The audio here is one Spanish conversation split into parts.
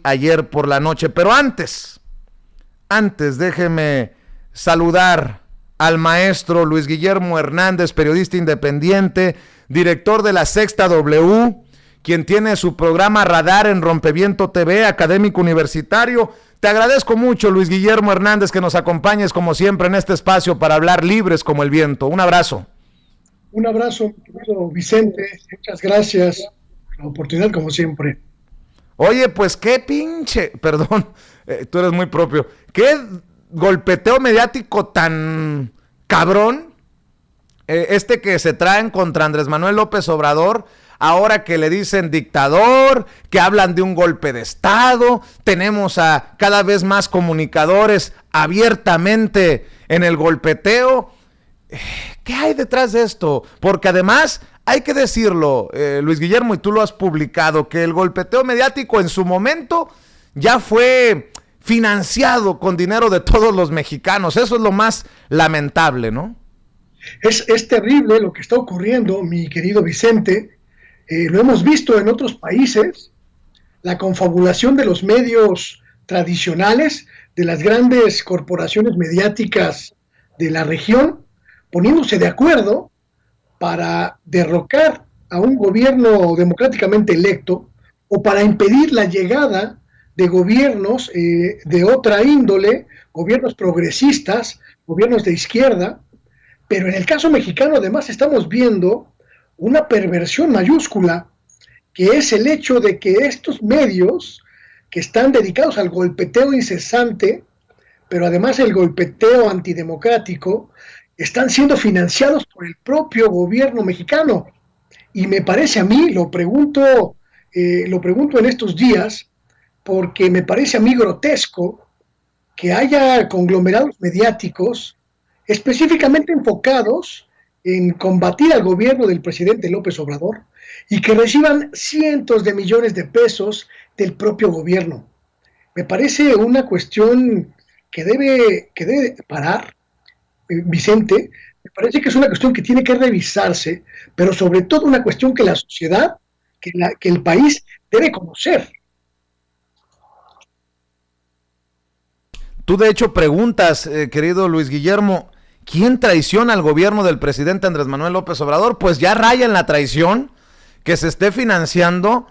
ayer por la noche. Pero antes déjeme saludar al maestro Luis Guillermo Hernández, periodista independiente, director de La Sexta W, quien tiene su programa Radar en Rompeviento TV, académico universitario. Te agradezco mucho, Luis Guillermo Hernández, que nos acompañes como siempre en este espacio para hablar libres como el viento. Un abrazo. Un abrazo, querido Vicente. Muchas gracias por la oportunidad, como siempre. Oye, pues qué perdón, tú eres muy propio, qué golpeteo mediático tan cabrón, que se traen contra Andrés Manuel López Obrador, ahora que le dicen dictador, que hablan de un golpe de Estado, tenemos a cada vez más comunicadores abiertamente en el golpeteo. ¿Qué hay detrás de esto? Porque además hay que decirlo, Luis Guillermo, y tú lo has publicado, que el golpeteo mediático en su momento ya fue financiado con dinero de todos los mexicanos. Eso es lo más lamentable, ¿no? Es terrible lo que está ocurriendo, mi querido Vicente. Lo hemos visto en otros países, la confabulación de los medios tradicionales, de las grandes corporaciones mediáticas de la región, poniéndose de acuerdo para derrocar a un gobierno democráticamente electo o para impedir la llegada de gobiernos de otra índole, gobiernos progresistas, gobiernos de izquierda. Pero en el caso mexicano además estamos viendo una perversión mayúscula, que es el hecho de que estos medios que están dedicados al golpeteo incesante, pero además el golpeteo antidemocrático, están siendo financiados por el propio gobierno mexicano. Y me parece a mí, lo pregunto en estos días, porque me parece a mí grotesco que haya conglomerados mediáticos específicamente enfocados en combatir al gobierno del presidente López Obrador y que reciban cientos de millones de pesos del propio gobierno. Me parece una cuestión que debe parar, Vicente. Me parece que es una cuestión que tiene que revisarse, pero sobre todo una cuestión que la sociedad, que el país debe conocer. Tú de hecho preguntas, querido Luis Guillermo, ¿quién traiciona al gobierno del presidente Andrés Manuel López Obrador? Pues ya raya en la traición que se esté financiando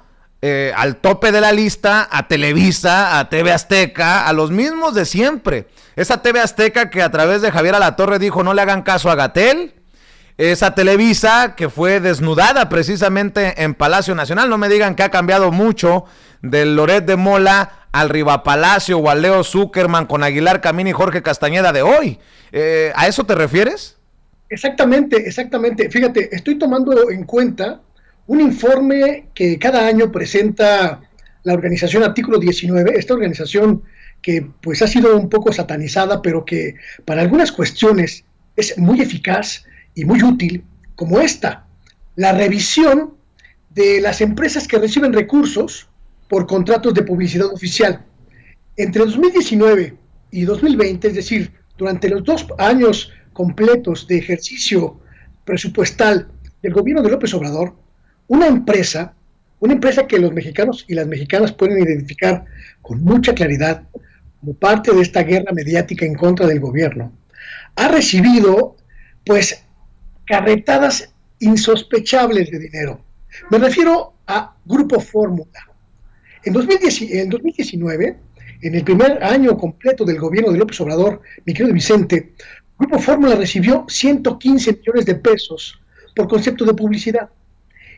al tope de la lista a Televisa, a TV Azteca, a los mismos de siempre. Esa TV Azteca que a través de Javier Alatorre dijo no le hagan caso a Gatell. Esa Televisa que fue desnudada precisamente en Palacio Nacional. No me digan que ha cambiado mucho del Loret de Mola al Rivapalacio o al Leo Zuckerman con Aguilar Camín y Jorge Castañeda de hoy. ¿A eso te refieres? Exactamente. Fíjate, estoy tomando en cuenta un informe que cada año presenta la organización Artículo 19, esta organización que pues ha sido un poco satanizada, pero que para algunas cuestiones es muy eficaz y muy útil, como esta, la revisión de las empresas que reciben recursos por contratos de publicidad oficial. Entre 2019 y 2020, es decir, durante los 2 años completos de ejercicio presupuestal del gobierno de López Obrador, una empresa que los mexicanos y las mexicanas pueden identificar con mucha claridad como parte de esta guerra mediática en contra del gobierno, ha recibido pues carretadas insospechables de dinero. Me refiero a Grupo Fórmula. En 2019, en el primer año completo del gobierno de López Obrador, mi querido Vicente, Grupo Fórmula recibió 115 millones de pesos por concepto de publicidad.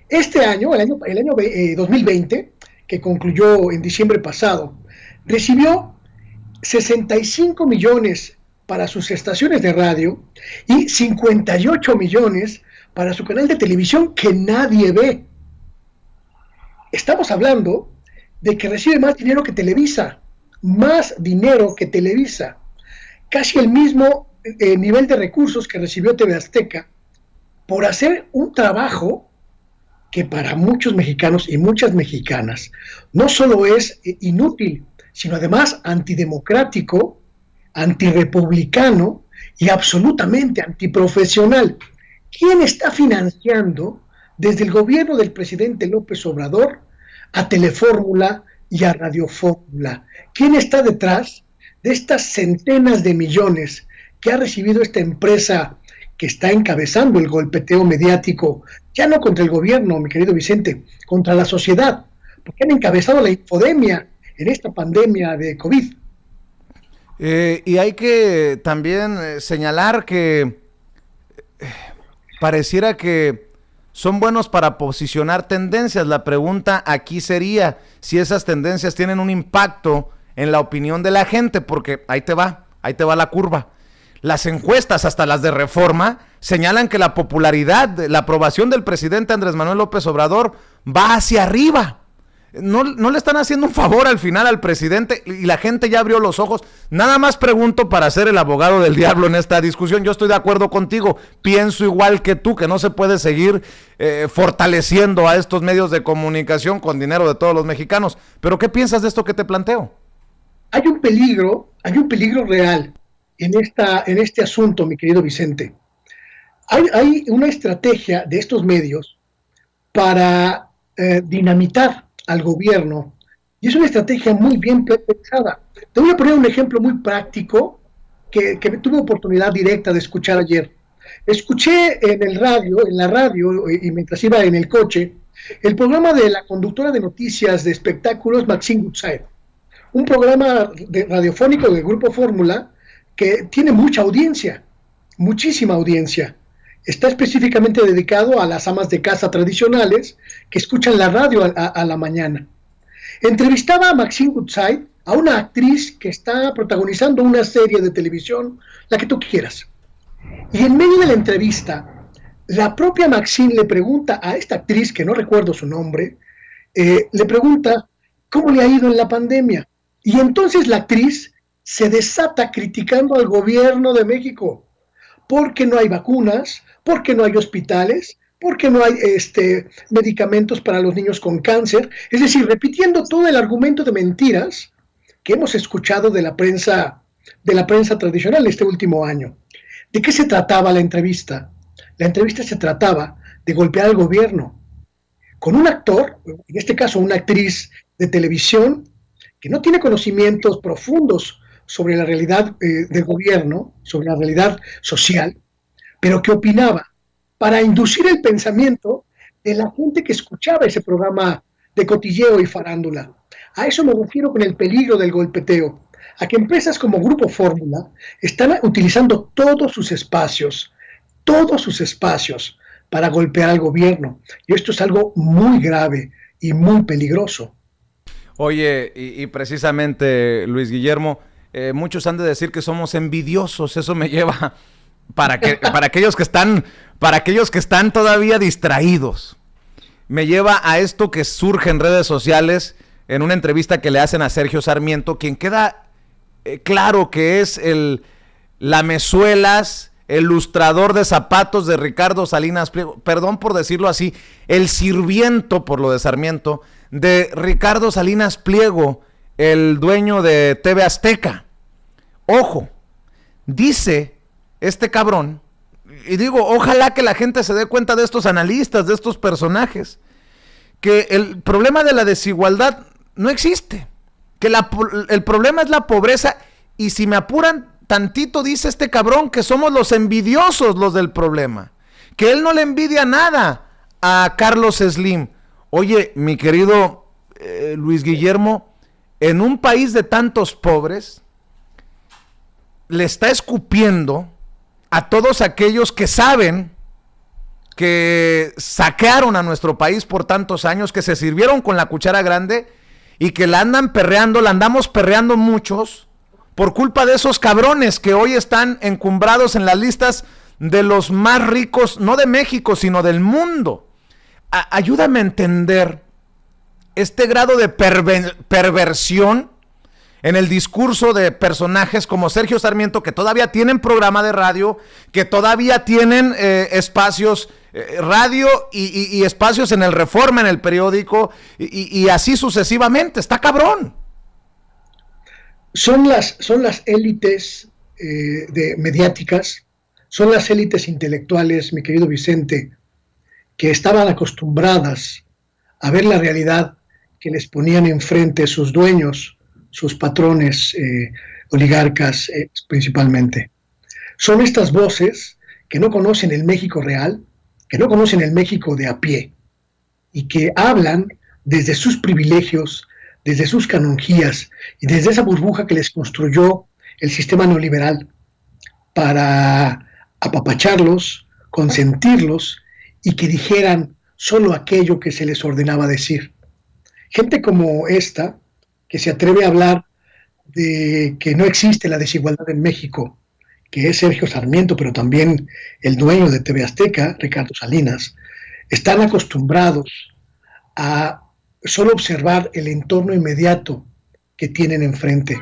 Este año, el año 2020, que concluyó en diciembre pasado, recibió 65 millones para sus estaciones de radio y 58 millones para su canal de televisión que nadie ve. Estamos hablando de que recibe más dinero que Televisa, casi el mismo nivel de recursos que recibió TV Azteca por hacer un trabajo que para muchos mexicanos y muchas mexicanas no solo es inútil, sino además antidemocrático, antirrepublicano y absolutamente antiprofesional. ¿Quién está financiando desde el gobierno del presidente López Obrador a Telefórmula y a Radio Fórmula. ¿Quién está detrás de estas centenas de millones que ha recibido esta empresa que está encabezando el golpeteo mediático, ya no contra el gobierno, mi querido Vicente, contra la sociedad, porque han encabezado la infodemia en esta pandemia de COVID? Y hay que también señalar que pareciera que son buenos para posicionar tendencias. La pregunta aquí sería si esas tendencias tienen un impacto en la opinión de la gente, porque ahí te va la curva. Las encuestas, hasta las de Reforma, señalan que la popularidad, la aprobación del presidente Andrés Manuel López Obrador va hacia arriba. No le están haciendo un favor al final al presidente y la gente ya abrió los ojos. Nada más pregunto para ser el abogado del diablo en esta discusión. Yo estoy de acuerdo contigo, pienso igual que tú, que no se puede seguir fortaleciendo a estos medios de comunicación con dinero de todos los mexicanos. Pero ¿qué piensas de esto que te planteo? Hay un peligro real en este asunto, mi querido Vicente. Hay una estrategia de estos medios para dinamitar al gobierno, y es una estrategia muy bien pensada. Te voy a poner un ejemplo muy práctico que tuve oportunidad directa de escuchar ayer. Escuché en la radio, y mientras iba en el coche, el programa de la conductora de noticias de espectáculos, Maxine Goodside, un programa radiofónico del Grupo Fórmula que tiene mucha audiencia, muchísima audiencia. Está específicamente dedicado a las amas de casa tradicionales que escuchan la radio a la mañana. Entrevistaba a Maxine Goodside, a una actriz que está protagonizando una serie de televisión, la que tú quieras. Y en medio de la entrevista, la propia Maxine le pregunta a esta actriz, que no recuerdo su nombre, le pregunta cómo le ha ido en la pandemia. Y entonces la actriz se desata criticando al gobierno de México, porque no hay vacunas, porque no hay hospitales, porque no hay medicamentos para los niños con cáncer, es decir, repitiendo todo el argumento de mentiras que hemos escuchado de la prensa tradicional este último año. ¿De qué se trataba la entrevista? La entrevista se trataba de golpear al gobierno con un actor, en este caso una actriz de televisión, que no tiene conocimientos profundos sobre la realidad del gobierno, sobre la realidad social, pero que opinaba para inducir el pensamiento de la gente que escuchaba ese programa de cotilleo y farándula. A eso me refiero con el peligro del golpeteo, a que empresas como Grupo Fórmula están utilizando todos sus espacios para golpear al gobierno. Y esto es algo muy grave y muy peligroso. Oye, y precisamente, Luis Guillermo, muchos han de decir que somos envidiosos. Eso me lleva para aquellos que están todavía distraídos. Me lleva a esto que surge en redes sociales en una entrevista que le hacen a Sergio Sarmiento, quien queda claro que es el lamezuelas, el lustrador de zapatos de Ricardo Salinas Pliego, perdón por decirlo así, el sirviento, por lo de Sarmiento, de Ricardo Salinas Pliego, el dueño de TV Azteca. Ojo, dice este cabrón, y digo, ojalá que la gente se dé cuenta de estos analistas, de estos personajes, que el problema de la desigualdad no existe, que el problema es la pobreza, y si me apuran tantito, dice este cabrón, que somos los envidiosos los del problema, que él no le envidia nada a Carlos Slim. Oye, mi querido Luis Guillermo, en un país de tantos pobres, le está escupiendo a todos aquellos que saben que saquearon a nuestro país por tantos años, que se sirvieron con la cuchara grande y que la andan perreando, la andamos perreando muchos por culpa de esos cabrones que hoy están encumbrados en las listas de los más ricos, no de México, sino del mundo. Ayúdame a entender este grado de perversión en el discurso de personajes como Sergio Sarmiento, que todavía tienen programa de radio, que todavía tienen espacios radio y espacios en el Reforma, en el periódico, y así sucesivamente. Está cabrón. Son las élites mediáticas, son las élites intelectuales, mi querido Vicente, que estaban acostumbradas a ver la realidad que les ponían enfrente sus dueños, sus patrones, oligarcas principalmente. Son estas voces que no conocen el México real, que no conocen el México de a pie, y que hablan desde sus privilegios, desde sus canonjías y desde esa burbuja que les construyó el sistema neoliberal para apapacharlos, consentirlos y que dijeran solo aquello que se les ordenaba decir. Gente como esta, que se atreve a hablar de que no existe la desigualdad en México, que es Sergio Sarmiento, pero también el dueño de TV Azteca, Ricardo Salinas, están acostumbrados a solo observar el entorno inmediato que tienen enfrente.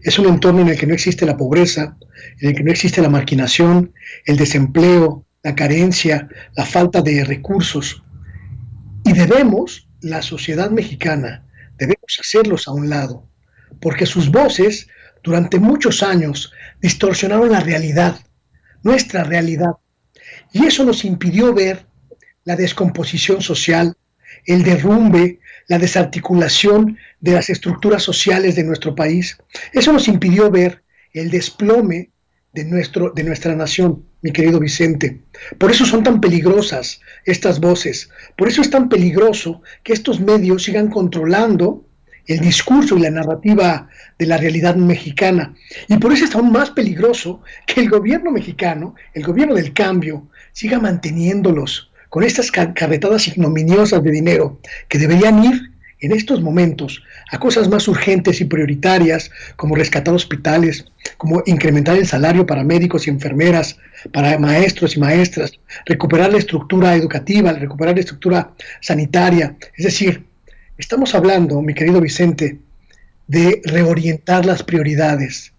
Es un entorno en el que no existe la pobreza, en el que no existe la marginación, el desempleo, la carencia, la falta de recursos. Y debemos, la sociedad mexicana, debemos hacerlos a un lado, porque sus voces durante muchos años distorsionaron la realidad, nuestra realidad. Y eso nos impidió ver la descomposición social, el derrumbe, la desarticulación de las estructuras sociales de nuestro país. Eso nos impidió ver el desplome de nuestra nación, mi querido Vicente. Por eso son tan peligrosas estas voces. Por eso es tan peligroso que estos medios sigan controlando el discurso y la narrativa de la realidad mexicana. Y por eso es aún más peligroso que el gobierno mexicano, el gobierno del cambio, siga manteniéndolos con estas carretadas ignominiosas de dinero que deberían ir en estos momentos a cosas más urgentes y prioritarias, como rescatar hospitales, como incrementar el salario para médicos y enfermeras, para maestros y maestras, recuperar la estructura educativa, recuperar la estructura sanitaria. Es decir, estamos hablando, mi querido Vicente, de reorientar las prioridades,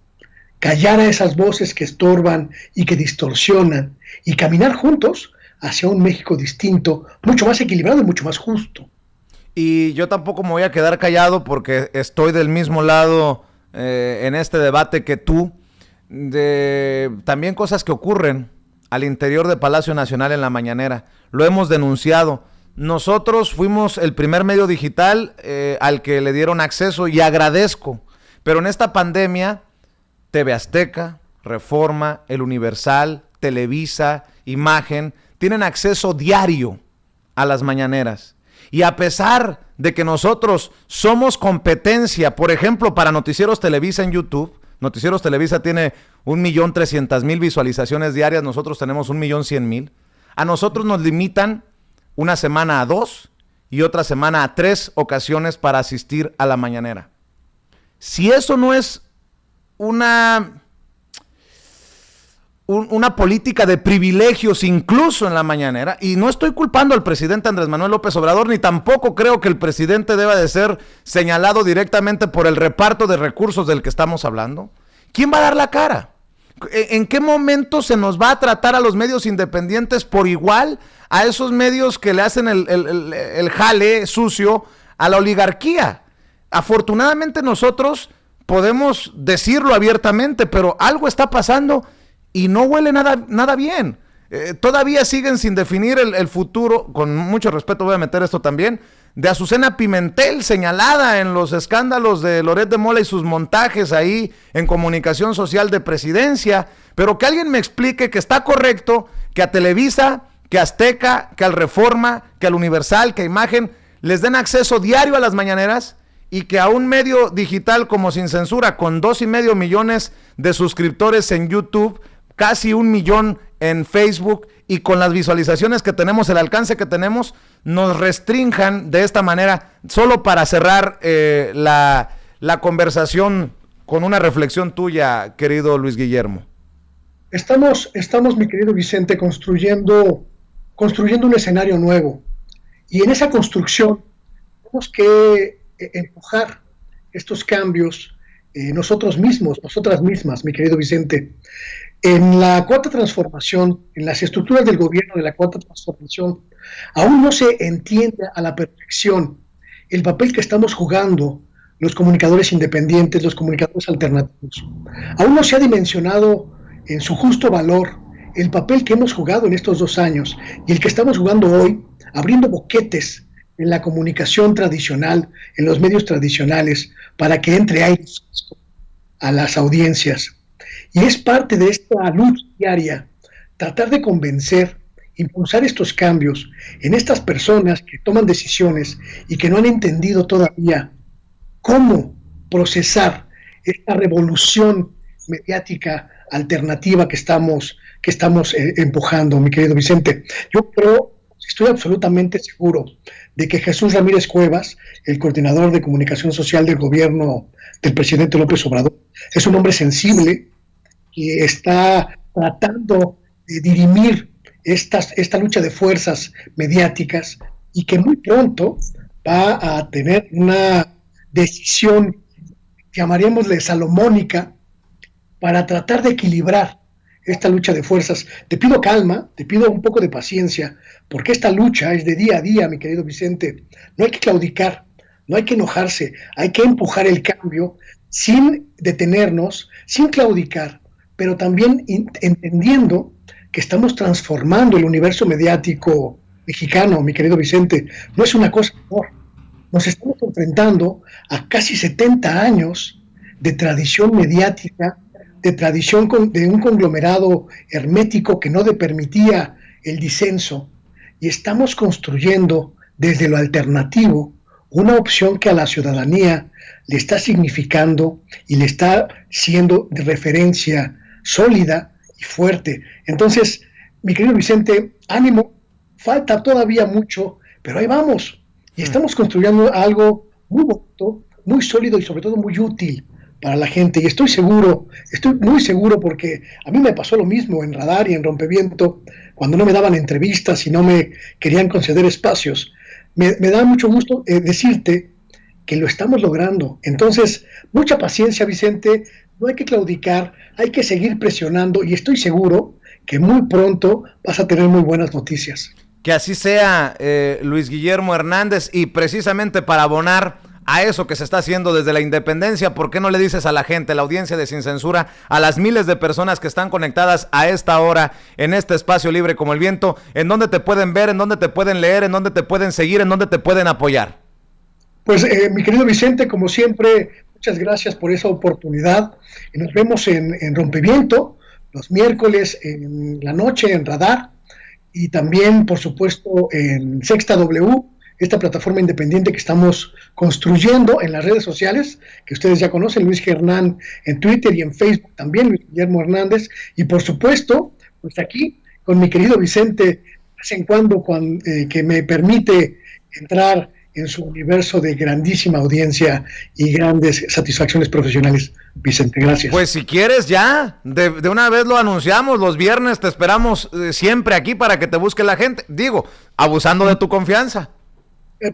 callar a esas voces que estorban y que distorsionan y caminar juntos hacia un México distinto, mucho más equilibrado y mucho más justo. Y yo tampoco me voy a quedar callado porque estoy del mismo lado en este debate que tú, de también cosas que ocurren al interior de Palacio Nacional en la mañanera. Lo hemos denunciado. Nosotros fuimos el primer medio digital al que le dieron acceso y agradezco. Pero en esta pandemia, TV Azteca, Reforma, El Universal, Televisa, Imagen, tienen acceso diario a las mañaneras. Y a pesar de que nosotros somos competencia, por ejemplo, para Noticieros Televisa en YouTube, Noticieros Televisa tiene 1,300,000 visualizaciones diarias, nosotros tenemos 1,100,000. A nosotros nos limitan una semana a 2 y otra semana a 3 ocasiones para asistir a la mañanera. Si eso no es una política de privilegios incluso en la mañanera, y no estoy culpando al presidente Andrés Manuel López Obrador, ni tampoco creo que el presidente deba de ser señalado directamente por el reparto de recursos del que estamos hablando. ¿Quién va a dar la cara? ¿En qué momento se nos va a tratar a los medios independientes por igual a esos medios que le hacen el jale sucio a la oligarquía? Afortunadamente nosotros podemos decirlo abiertamente, pero algo está pasando y no huele nada bien. Todavía siguen sin definir el futuro, con mucho respeto voy a meter esto también, de Azucena Pimentel, señalada en los escándalos de Loret de Mola y sus montajes ahí en comunicación social de presidencia, pero que alguien me explique que está correcto que a Televisa, que a Azteca, que al Reforma, que al Universal, que a Imagen, les den acceso diario a las mañaneras, y que a un medio digital como Sin Censura, con 2,5 millones de suscriptores en YouTube, casi 1 millón en Facebook, y con las visualizaciones que tenemos, el alcance que tenemos, nos restrinjan de esta manera. Solo para cerrar la conversación con una reflexión tuya, querido Luis Guillermo. Estamos, mi querido Vicente, construyendo un escenario nuevo, y en esa construcción tenemos que empujar estos cambios nosotros mismos, nosotras mismas, mi querido Vicente. En la cuarta transformación, en las estructuras del gobierno de la cuarta transformación, aún no se entiende a la perfección el papel que estamos jugando los comunicadores independientes, los comunicadores alternativos. Aún no se ha dimensionado en su justo valor el papel que hemos jugado en estos 2 años y el que estamos jugando hoy, abriendo boquetes en la comunicación tradicional, en los medios tradicionales, para que entre aire fresco a las audiencias. Y es parte de esta lucha diaria, tratar de convencer, impulsar estos cambios en estas personas que toman decisiones y que no han entendido todavía cómo procesar esta revolución mediática alternativa que estamos empujando, mi querido Vicente. Yo creo, estoy absolutamente seguro de que Jesús Ramírez Cuevas, el coordinador de comunicación social del gobierno del presidente López Obrador, es un hombre sensible que está tratando de dirimir esta lucha de fuerzas mediáticas y que muy pronto va a tener una decisión, llamaríamosle salomónica, para tratar de equilibrar esta lucha de fuerzas. Te pido calma, te pido un poco de paciencia, porque esta lucha es de día a día, mi querido Vicente. No hay que claudicar, no hay que enojarse, hay que empujar el cambio sin detenernos, sin claudicar, pero también entendiendo que estamos transformando el universo mediático mexicano, mi querido Vicente. No es una cosa menor. Nos estamos enfrentando a casi 70 años de tradición mediática, de tradición de un conglomerado hermético que no le permitía el disenso, y estamos construyendo desde lo alternativo una opción que a la ciudadanía le está significando y le está siendo de referencia sólida y fuerte. Entonces, mi querido Vicente, ánimo, falta todavía mucho, pero ahí vamos. Y estamos construyendo algo muy bonito, muy sólido y sobre todo muy útil para la gente. Y estoy muy seguro, porque a mí me pasó lo mismo en Radar y en Rompeviento, cuando no me daban entrevistas y no me querían conceder espacios. Me da mucho gusto decirte que lo estamos logrando. Entonces, mucha paciencia, Vicente, no hay que claudicar, hay que seguir presionando, y estoy seguro que muy pronto vas a tener muy buenas noticias. Que así sea, Luis Guillermo Hernández, y precisamente para abonar a eso que se está haciendo desde la independencia, ¿por qué no le dices a la gente, la audiencia de Sin Censura, a las miles de personas que están conectadas a esta hora en este espacio libre como el viento, en dónde te pueden ver, en dónde te pueden leer, en dónde te pueden seguir, en dónde te pueden apoyar? Pues mi querido Vicente, como siempre, muchas gracias por esa oportunidad. Y nos vemos en Rompeviento los miércoles en la noche en Radar, y también, por supuesto, en Sexta W, esta plataforma independiente que estamos construyendo en las redes sociales, que ustedes ya conocen, Luis Gernán en Twitter y en Facebook también, Luis Guillermo Hernández, y por supuesto, pues aquí con mi querido Vicente, de vez en cuando, que me permite entrar en su universo de grandísima audiencia y grandes satisfacciones profesionales. Vicente, gracias. Pues si quieres ya, de una vez lo anunciamos, los viernes te esperamos siempre aquí para que te busque la gente, digo, abusando de tu confianza.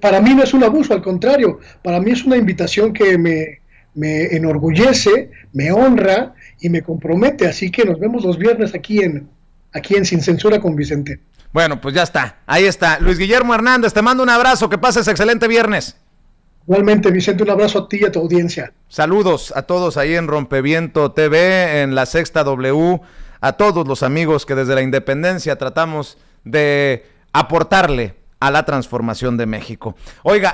Para mí no es un abuso, al contrario, para mí es una invitación que me enorgullece, me honra y me compromete, así que nos vemos los viernes aquí en Sin Censura con Vicente. Bueno, pues ya está, ahí está. Luis Guillermo Hernández, te mando un abrazo, que pases excelente viernes. Igualmente, Vicente, un abrazo a ti y a tu audiencia. Saludos a todos ahí en Rompeviento TV, en la Sexta W, a todos los amigos que desde la independencia tratamos de aportarle a la transformación de México. Oiga,